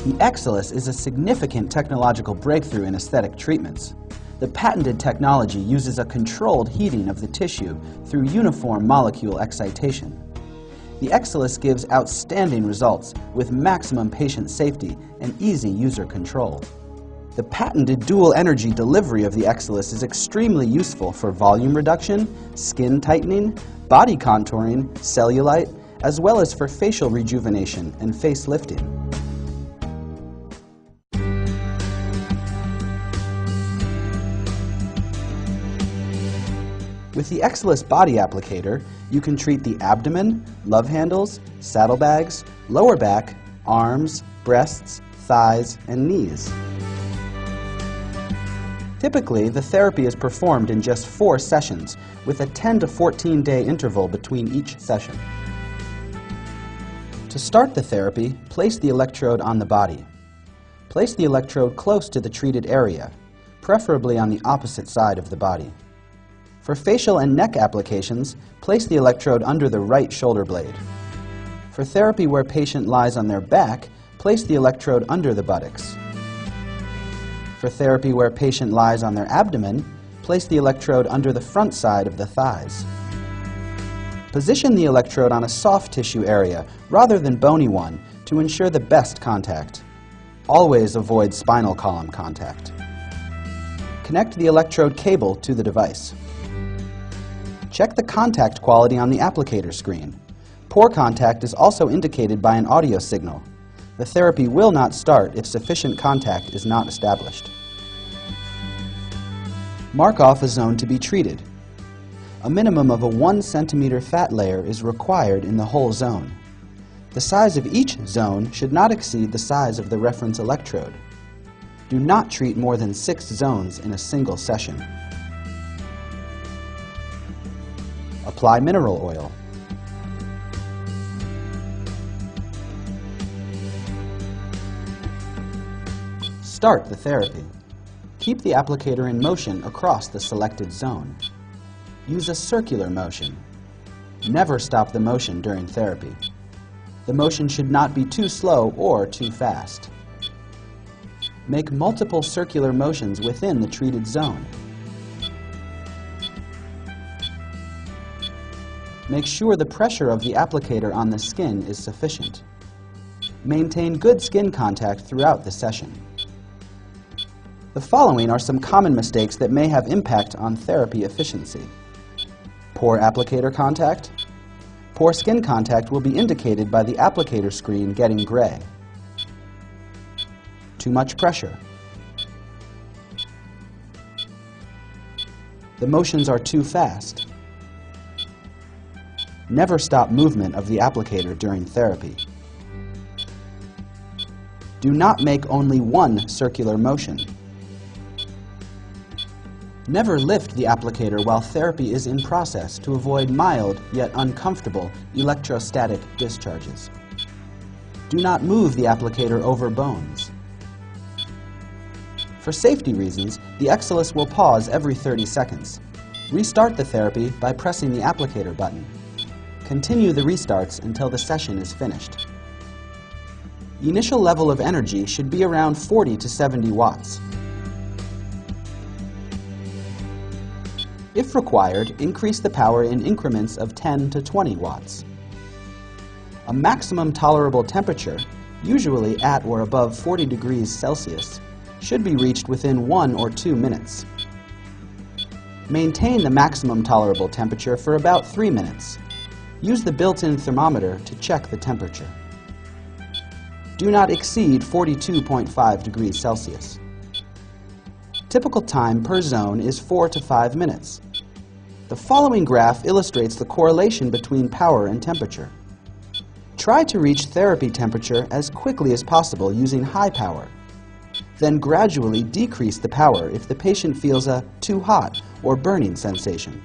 The EXILIS is a significant technological breakthrough in aesthetic treatments. The patented technology uses a controlled heating of the tissue through uniform molecule excitation. The EXILIS gives outstanding results with maximum patient safety and easy user control. The patented dual energy delivery of the EXILIS is extremely useful for volume reduction, skin tightening, body contouring, cellulite, as well as for facial rejuvenation and face lifting. With the EXILIS body applicator, you can treat the abdomen, love handles, saddlebags, lower back, arms, breasts, thighs, and knees. Typically, the therapy is performed in just 4 sessions, with a 10 to 14 day interval between each session. To start the therapy, place the electrode on the body. Place the electrode close to the treated area, preferably on the opposite side of the body. For facial and neck applications, place the electrode under the right shoulder blade. For therapy where patient lies on their back, place the electrode under the buttocks. For therapy where patient lies on their abdomen, place the electrode under the front side of the thighs. Position the electrode on a soft tissue area rather than bony one to ensure the best contact. Always avoid spinal column contact. Connect the electrode cable to the device. Check the contact quality on the applicator screen. Poor contact is also indicated by an audio signal. The therapy will not start if sufficient contact is not established. Mark off a zone to be treated. A minimum of a 1 centimeter fat layer is required in the whole zone. The size of each zone should not exceed the size of the reference electrode. Do not treat more than 6 zones in a single session. Apply mineral oil. Start the therapy. Keep the applicator in motion across the selected zone. Use a circular motion. Never stop the motion during therapy. The motion should not be too slow or too fast. Make multiple circular motions within the treated zone. Make sure the pressure of the applicator on the skin is sufficient. Maintain good skin contact throughout the session. The following are some common mistakes that may have impact on therapy efficiency. Poor applicator contact. Poor skin contact will be indicated by the applicator screen getting gray. Too much pressure. The motions are too fast. Never stop movement of the applicator during therapy. Do not make only one circular motion. Never lift the applicator while therapy is in process to avoid mild yet uncomfortable electrostatic discharges. Do not move the applicator over bones. For safety reasons, the EXILIS will pause every 30 seconds. Restart the therapy by pressing the applicator button. Continue the restarts until the session is finished. The initial level of energy should be around 40 to 70 watts. If required, increase the power in increments of 10 to 20 watts. A maximum tolerable temperature, usually at or above 40 degrees Celsius, should be reached within 1 or 2 minutes. Maintain the maximum tolerable temperature for about 3 minutes. Use the built-in thermometer to check the temperature. Do not exceed 42.5 degrees Celsius. Typical time per zone is 4 to 5 minutes. The following graph illustrates the correlation between power and temperature. Try to reach therapy temperature as quickly as possible using high power. Then gradually decrease the power if the patient feels a too hot or burning sensation.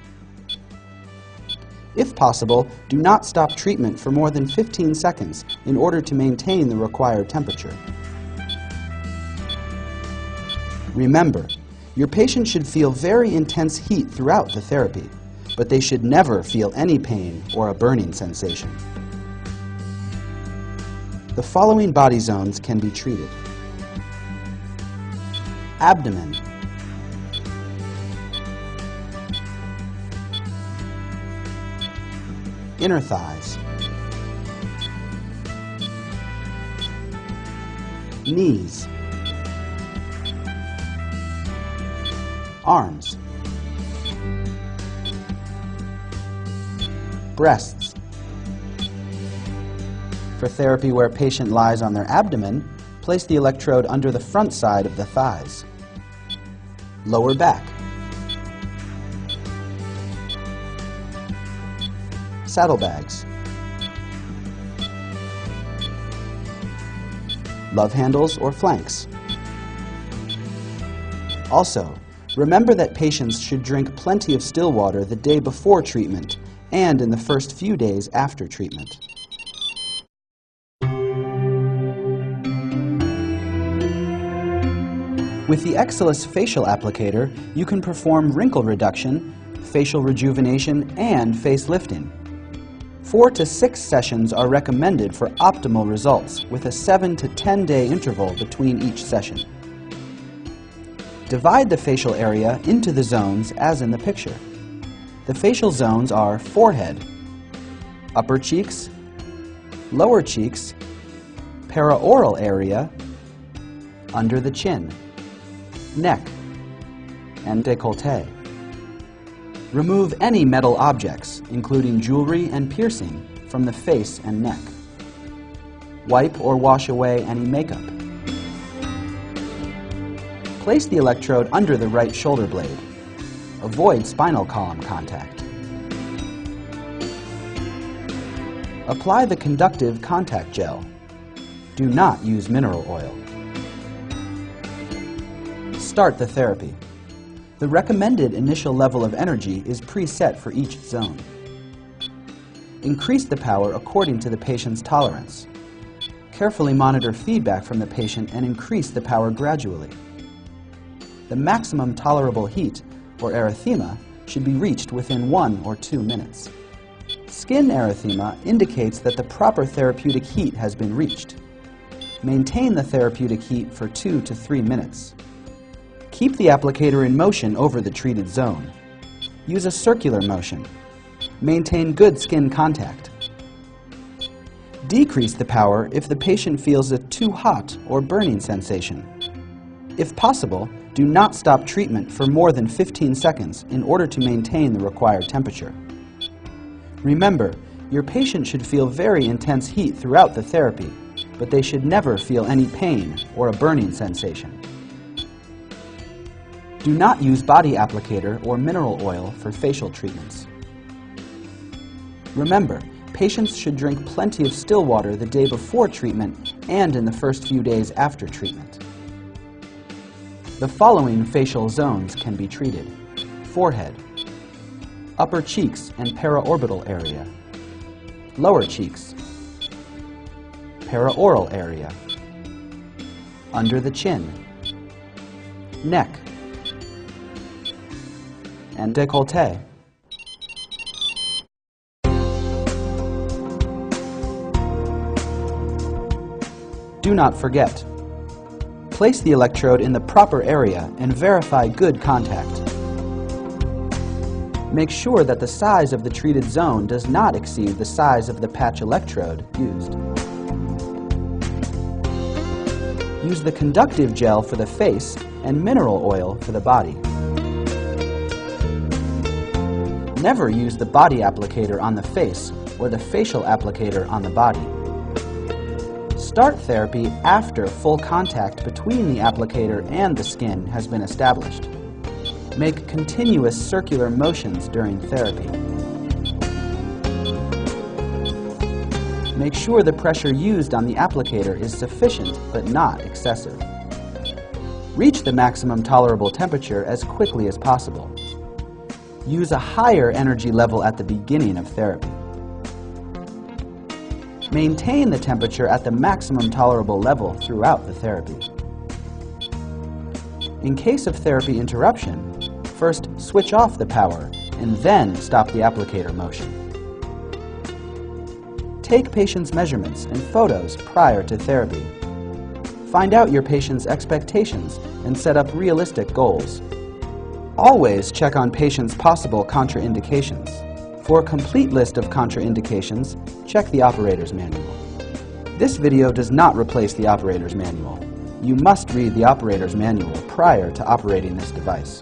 If possible, do not stop treatment for more than 15 seconds in order to maintain the required temperature. Remember, your patient should feel very intense heat throughout the therapy, but they should never feel any pain or a burning sensation. The following body zones can be treated: abdomen, inner thighs, knees, arms, breasts. For therapy where patient lies on their abdomen, place the electrode under the front side of the thighs. Lower back, saddlebags, love handles or flanks. Also, remember that patients should drink plenty of still water the day before treatment and in the first few days after treatment. With the EXILIS facial applicator, you can perform wrinkle reduction, facial rejuvenation, and face lifting. 4 to 6 sessions are recommended for optimal results, with a 7 to 10 day interval between each session. Divide the facial area into the zones as in the picture. The facial zones are forehead, upper cheeks, lower cheeks, paraoral area, under the chin, neck, and décolleté. Remove any metal objects, including jewelry and piercing, from the face and neck. Wipe or wash away any makeup. Place the electrode under the right shoulder blade. Avoid spinal column contact. Apply the conductive contact gel. Do not use mineral oil. Start the therapy. The recommended initial level of energy is preset for each zone. Increase the power according to the patient's tolerance. Carefully monitor feedback from the patient and increase the power gradually. The maximum tolerable heat, or erythema, should be reached within 1 or 2 minutes. Skin erythema indicates that the proper therapeutic heat has been reached. Maintain the therapeutic heat for 2 to 3 minutes. Keep the applicator in motion over the treated zone. Use a circular motion. Maintain good skin contact. Decrease the power if the patient feels a too hot or burning sensation. If possible, do not stop treatment for more than 15 seconds in order to maintain the required temperature. Remember, your patient should feel very intense heat throughout the therapy, but they should never feel any pain or a burning sensation. Do not use body applicator or mineral oil for facial treatments. Remember, patients should drink plenty of still water the day before treatment and in the first few days after treatment. The following facial zones can be treated: forehead, upper cheeks and paraorbital area, lower cheeks, paraoral area, under the chin, neck, and décolleté. Do not forget, place the electrode in the proper area and verify good contact. Make sure that the size of the treated zone does not exceed the size of the patch electrode used. Use the conductive gel for the face and mineral oil for the body. Never use the body applicator on the face or the facial applicator on the body. Start therapy after full contact between the applicator and the skin has been established. Make continuous circular motions during therapy. Make sure the pressure used on the applicator is sufficient but not excessive. Reach the maximum tolerable temperature as quickly as possible. Use a higher energy level at the beginning of therapy. Maintain the temperature at the maximum tolerable level throughout the therapy. In case of therapy interruption, first switch off the power and then stop the applicator motion. Take patient's measurements and photos prior to therapy. Find out your patient's expectations and set up realistic goals. Always check on patient's possible contraindications. For a complete list of contraindications, check the operator's manual. This video does not replace the operator's manual. You must read the operator's manual prior to operating this device.